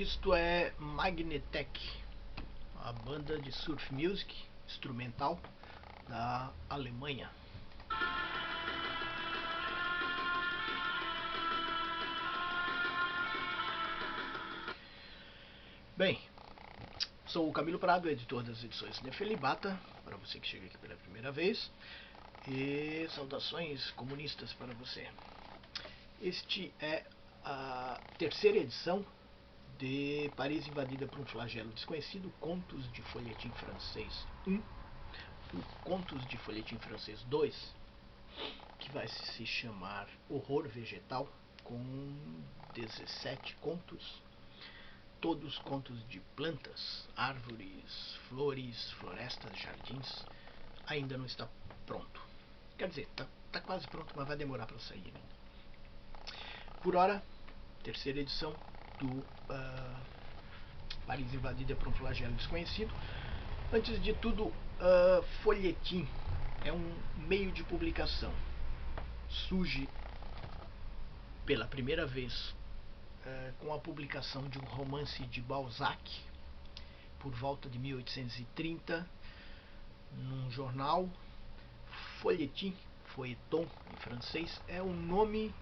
Isto é Magnetec, a banda de surf music instrumental da Alemanha. Bem, sou o Camilo Prado, editor das edições Nefelibata, para você que chega aqui pela primeira vez, e saudações comunistas para você. Este é a terceira edição de Paris invadida por um flagelo desconhecido, Contos de Folhetim Francês 1, o Contos de Folhetim Francês 2, que vai se chamar Horror Vegetal, com 17 contos, todos contos de plantas, árvores, flores, florestas, jardins. Ainda não está pronto. Quer dizer, está quase pronto, mas vai demorar para sair ainda. Por hora, terceira edição do Paris invadida por um flagelo desconhecido. Antes de tudo, folhetim é um meio de publicação. Surge pela primeira vez com a publicação de um romance de Balzac, por volta de 1830, num jornal. Folhetim, feuilleton em francês, era um nome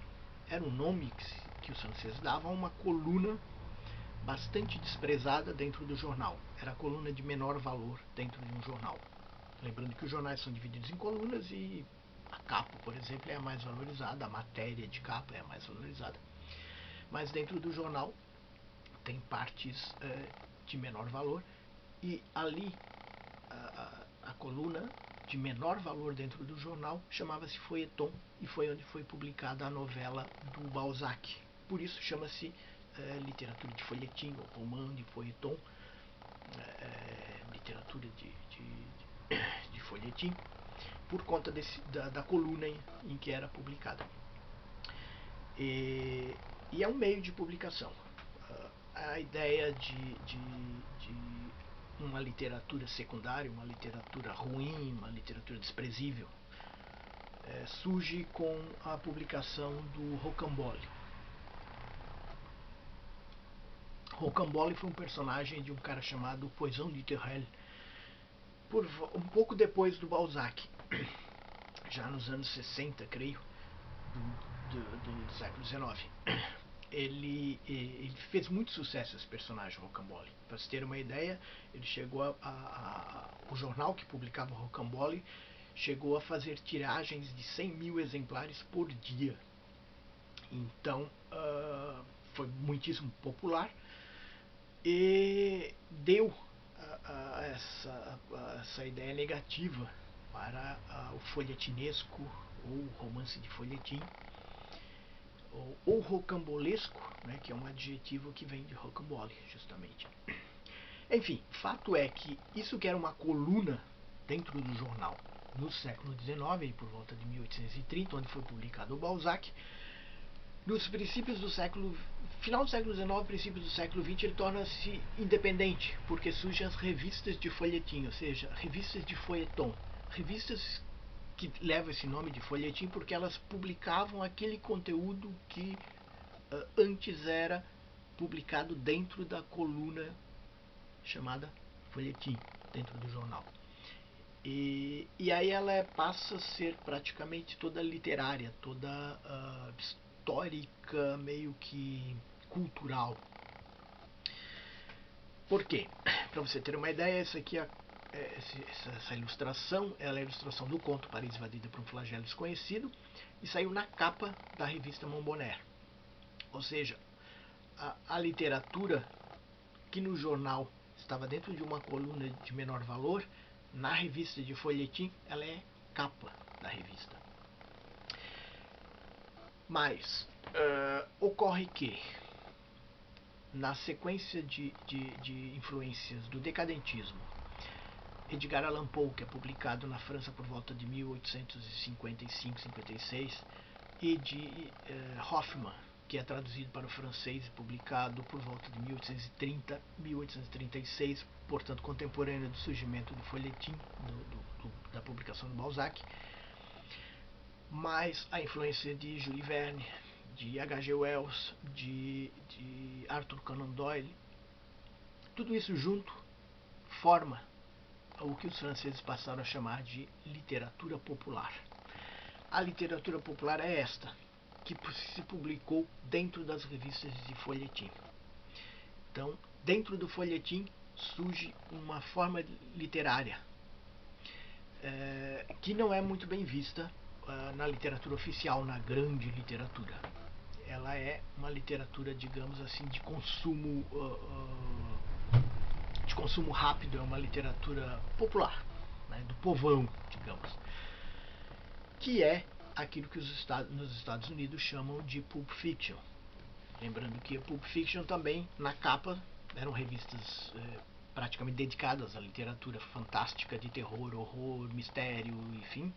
que os franceses davam a uma coluna bastante desprezada dentro do jornal. Era a coluna de menor valor dentro de um jornal. Lembrando que os jornais são divididos em colunas e a capa, por exemplo, é a mais valorizada, a matéria de capa é a mais valorizada. Mas dentro do jornal tem partes de menor valor, e ali a coluna de menor valor dentro do jornal chamava-se feuilleton, e foi onde foi publicada a novela do Balzac. Por isso chama-se literatura de folhetim, ou roman de feuilleton, literatura de folhetim, por conta da coluna em que era publicada. E é um meio de publicação. A ideia de uma literatura secundária, uma literatura ruim, uma literatura desprezível, surge com a publicação do Rocambole. Rocambole foi um personagem de um cara chamado Poisson Littéral, um pouco depois do Balzac, já nos anos 60, creio, do século XIX. Ele fez muito sucesso, esse personagem, Rocambole. Para se ter uma ideia, ele chegou o jornal que publicava Rocambole chegou a fazer tiragens de 100 mil exemplares por dia. Então, foi muitíssimo popular e deu essa ideia negativa para o folhetinesco, ou romance de folhetim, ou rocambolesco, né, que é um adjetivo que vem de rocambole, justamente. Enfim, fato é que isso que era uma coluna dentro do jornal no século XIX, por volta de 1830, onde foi publicado o Balzac, nos princípios do final do século XIX, princípios do século XX, ele torna-se independente, porque surgem as revistas de folhetim, ou seja, revistas de feuilleton, revistas que levam esse nome de folhetim porque elas publicavam aquele conteúdo que antes era publicado dentro da coluna chamada folhetim, dentro do jornal. E aí ela passa a ser praticamente toda literária, toda histórica, meio que cultural. Por quê? Para você ter uma ideia, essa aqui essa ilustração, ela é a ilustração do conto Paris invadida por um flagelo desconhecido, e saiu na capa da revista Monbonner. Ou seja, a literatura que no jornal estava dentro de uma coluna de menor valor, na revista de folhetim, ela é capa da revista. Mas ocorre que, na sequência de influências do decadentismo, Edgar Allan Poe, que é publicado na França por volta de 1855-56, e de Hoffmann, que é traduzido para o francês e publicado por volta de 1830-1836, portanto contemporâneo do surgimento do folhetim, da publicação do Balzac, mais a influência de Jules Verne, de H.G. Wells, de Arthur Conan Doyle Tudo isso junto forma o que os franceses passaram a chamar de literatura popular. A literatura popular é esta, que se publicou dentro das revistas de folhetim. Então, dentro do folhetim surge uma forma literária que não é muito bem vista na literatura oficial, na grande literatura. Ela é uma literatura, digamos assim, de consumo rápido, é uma literatura popular, né, do povão, digamos, que é aquilo que nos Estados Unidos chamam de Pulp Fiction. Lembrando que a Pulp Fiction também, na capa, eram revistas praticamente dedicadas à literatura fantástica de terror, horror, mistério, enfim,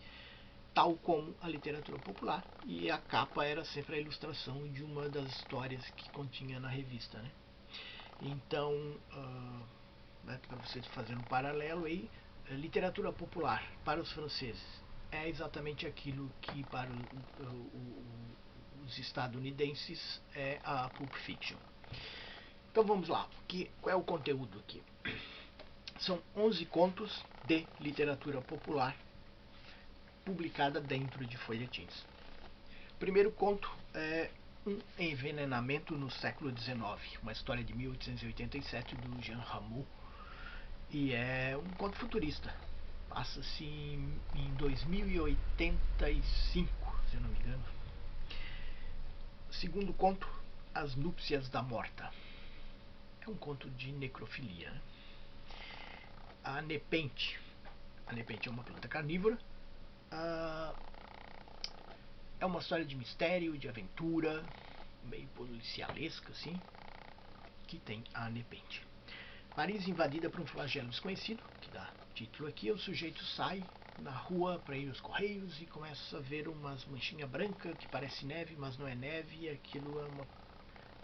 tal como a literatura popular, e a capa era sempre a ilustração de uma das histórias que continha na revista, né? Então, para você fazer um paralelo aí, literatura popular para os franceses é exatamente aquilo que para os estadunidenses é a Pulp Fiction. Então vamos lá, qual é o conteúdo aqui? São 11 contos de literatura popular publicada dentro de folhetins. O primeiro conto é Um Envenenamento no Século XIX, uma história de 1887 do Jean Rameau, e é um conto futurista. Passa-se em 2085, se eu não me engano. Segundo conto, As Núpcias da Morta. É um conto de necrofilia. A Nepente. A Nepente é uma planta carnívora. É uma história de mistério, de aventura, meio policialesca, assim, que tem a Nepente. Paris invadida por um flagelo desconhecido, que dá título aqui. O sujeito sai na rua para ir aos correios e começa a ver umas manchinhas brancas que parece neve, mas não é neve, e aquilo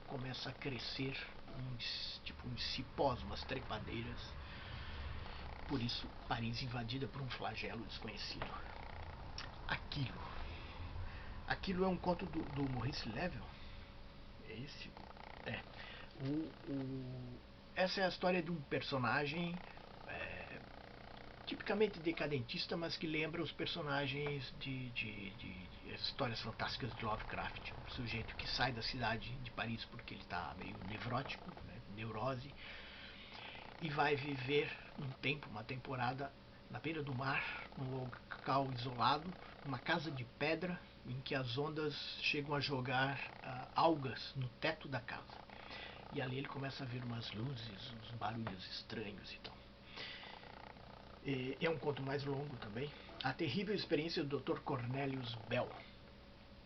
começa a crescer uns cipós, umas trepadeiras. Por isso, Paris invadida por um flagelo desconhecido. Aquilo é um conto do Maurice Level. Esse é. Essa é a história de um personagem tipicamente decadentista, mas que lembra os personagens de histórias fantásticas de Lovecraft. Um sujeito que sai da cidade de Paris porque ele está meio nevrótico, né, neurose, e vai viver um tempo, uma temporada, na beira do mar, num local isolado, uma casa de pedra em que as ondas chegam a jogar algas no teto da casa. E ali ele começa a ver umas luzes, uns barulhos estranhos e tal. É um conto mais longo também. A Terrível Experiência do Dr. Cornelius Bell.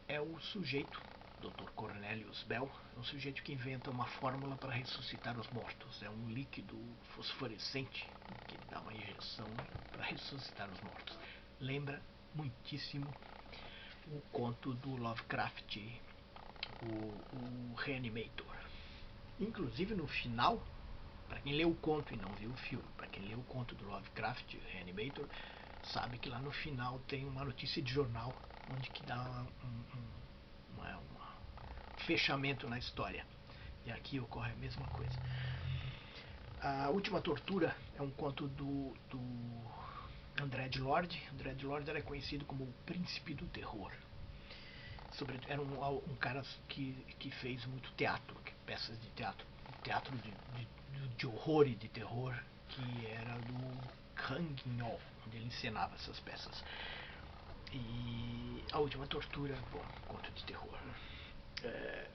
É o sujeito, Dr. Cornelius Bell, é um sujeito que inventa uma fórmula para ressuscitar os mortos. É um líquido fosforescente que dá uma injeção para ressuscitar os mortos. Lembra muitíssimo o conto do Lovecraft, o Reanimator. Inclusive no final, para quem leu o conto e não viu o filme, para quem leu o conto do Lovecraft, Reanimator, sabe que lá no final tem uma notícia de jornal onde que dá um fechamento na história. E aqui ocorre a mesma coisa. A Última Tortura é um conto do André de Lorde. André de Lorde era conhecido como o príncipe do terror. Era um cara que fez muito teatro, peças de teatro de horror e de terror, que era do Canguinhol, onde ele encenava essas peças. E A Última Tortura, bom, conto de terror.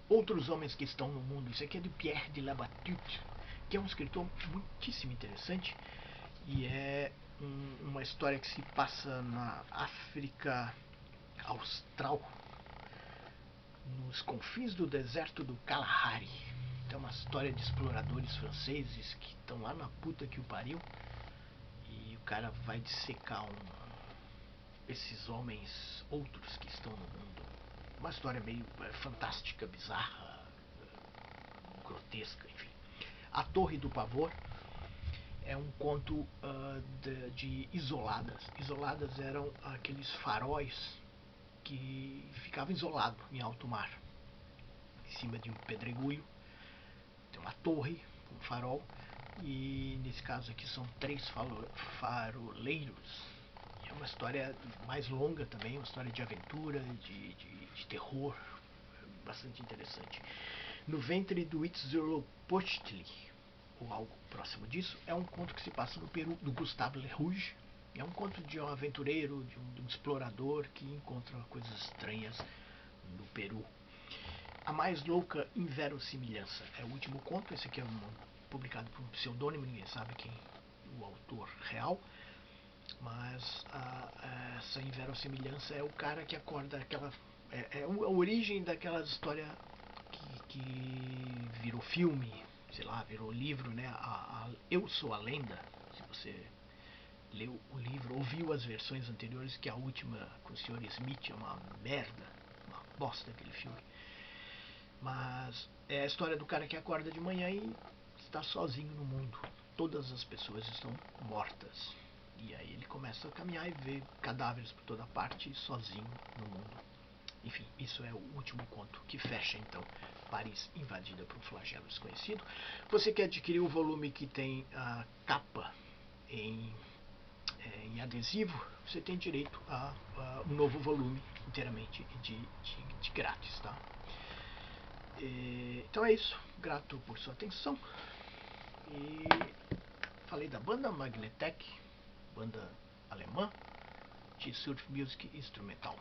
Outros Homens que Estão no Mundo, isso aqui é de Pierre de La Batute, que é um escritor muitíssimo interessante, e é uma história que se passa na África Austral, nos confins do deserto do Kalahari. É uma história de exploradores franceses que estão lá na puta que o pariu, e o cara vai dissecar esses homens outros que estão no mundo. Uma história meio fantástica, bizarra, grotesca, enfim. A Torre do Pavor é um conto de isoladas. Isoladas eram aqueles faróis que ficavam isolados em alto mar, em cima de um pedregulho. Tem uma torre, um farol, e nesse caso aqui são 3 faroleiros. É uma história mais longa também, uma história de aventura, de terror, bastante interessante. No ventre do Huitzilopochtli, ou algo próximo disso, é um conto que se passa no Peru, do Gustave Le Rouge. É um conto de um aventureiro, de um explorador que encontra coisas estranhas no Peru. A mais louca inverossimilhança é o último conto. Esse aqui é publicado por um pseudônimo, ninguém sabe quem o autor real. Mas essa inverossimilhança é o cara que acorda aquela. É a origem daquela história que virou filme, sei lá, virou livro, né? Eu Sou a Lenda. Se você leu o livro, ouviu as versões anteriores, que a última com o Sr. Smith é uma merda, uma bosta aquele filme. Mas é a história do cara que acorda de manhã e está sozinho no mundo. Todas as pessoas estão mortas. E aí ele começa a caminhar e ver cadáveres por toda parte, sozinho no mundo. Enfim, isso é o último conto, que fecha então Paris invadida por um flagelo desconhecido. Você que adquiriu o volume que tem a capa em adesivo, você tem direito a um novo volume inteiramente de grátis, tá? Então é isso, grato por sua atenção. E falei da banda Magnetec, banda alemã de surf music instrumental.